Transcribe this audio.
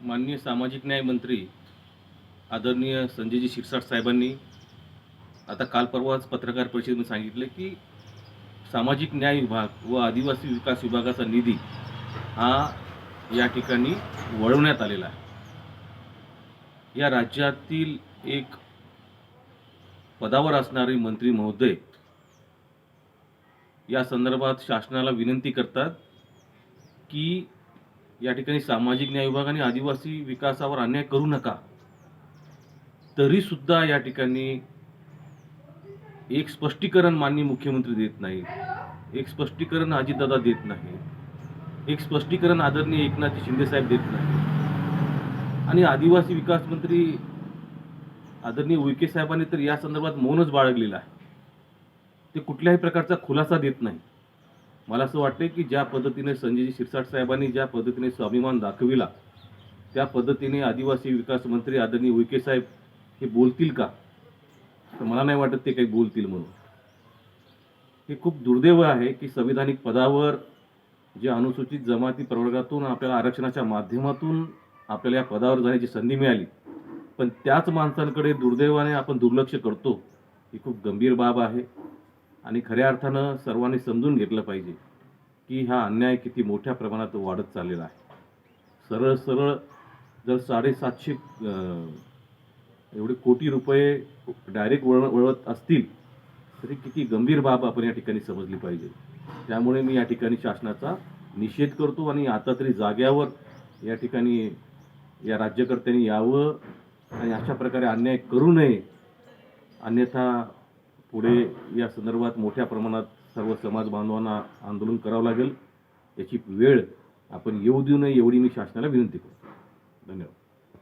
माननीय सामाजिक न्याय मंत्री आदरणीय संजयजी शिरसाट साहेबांनी आता काल परवाच पत्रकार परिषदेमध्ये सांगितले की सामाजिक न्याय विभाग व आदिवासी विकास विभागाचा निधी हा या ठिकाणी वळवण्यात आलेला आहे. या राज्यातील एक पदावर असणारे मंत्री महोदय या संदर्भात शासनाला विनंती करतात की या ठिकाणी सामाजिक न्याय विभाग आणि आदिवासी विकासावर अन्याय करू नका. तरी सुद्धा या ठिकाणी एक स्पष्टीकरण माननीय मुख्यमंत्री देत नाहीत, एक स्पष्टीकरण अजितदादा देत नाही, एक स्पष्टीकरण आदरणीय एकनाथ शिंदे साहेब देत नाही आणि आदिवासी विकास मंत्री आदरणीय उईके साहेबांनी तर या संदर्भात मौनच बाळगलेलं आहे. ते कुठल्याही प्रकारचा खुलासा देत नाही. मला असं वाटते की ज्या पद्धतीने संजयजी शिरसाट साहेबांनी ज्या पद्धतीने स्वाभिमान दाखविला त्या पद्धतीने आदिवासी विकास मंत्री आदरणीय उईके साहेब हे बोलतील का, तर मला नाही वाटत ते काही बोलतील म्हणून. हे खूप दुर्दैव आहे की संविधानिक पदावर जे अनुसूचित जमाती प्रवर्गातून आपल्याला आरक्षणाच्या माध्यमातून आपल्याला या पदावर जाण्याची संधी मिळाली, पण त्याच माणसांकडे दुर्दैवाने आपण दुर्लक्ष करतो. ही खूप गंभीर बाब आहे आणि खऱ्या अर्थानं सर्वांनी समजून घेतलं पाहिजे की हा अन्याय किती मोठ्या प्रमाणात वाढत चाललेला आहे. सरळ सरळ जर 750 एवढे कोटी रुपये डायरेक्ट वळवत असतील तरी किती गंभीर बाब आपण या ठिकाणी समजली पाहिजे. त्यामुळे मी या ठिकाणी शासनाचा निषेध करतो आणि आता तरी जाग्यावर या ठिकाणी या राज्यकर्त्यांनी यावं आणि अशा प्रकारे अन्याय करू नये. अन्यथा पुढे या संदर्भात मोठ्या प्रमाणात सर्व समाज बांधवांना आंदोलन करावं लागेल. याची वेळ आपण येऊ देऊ नये एवढी मी शासनाला विनंती करतो. धन्यवाद.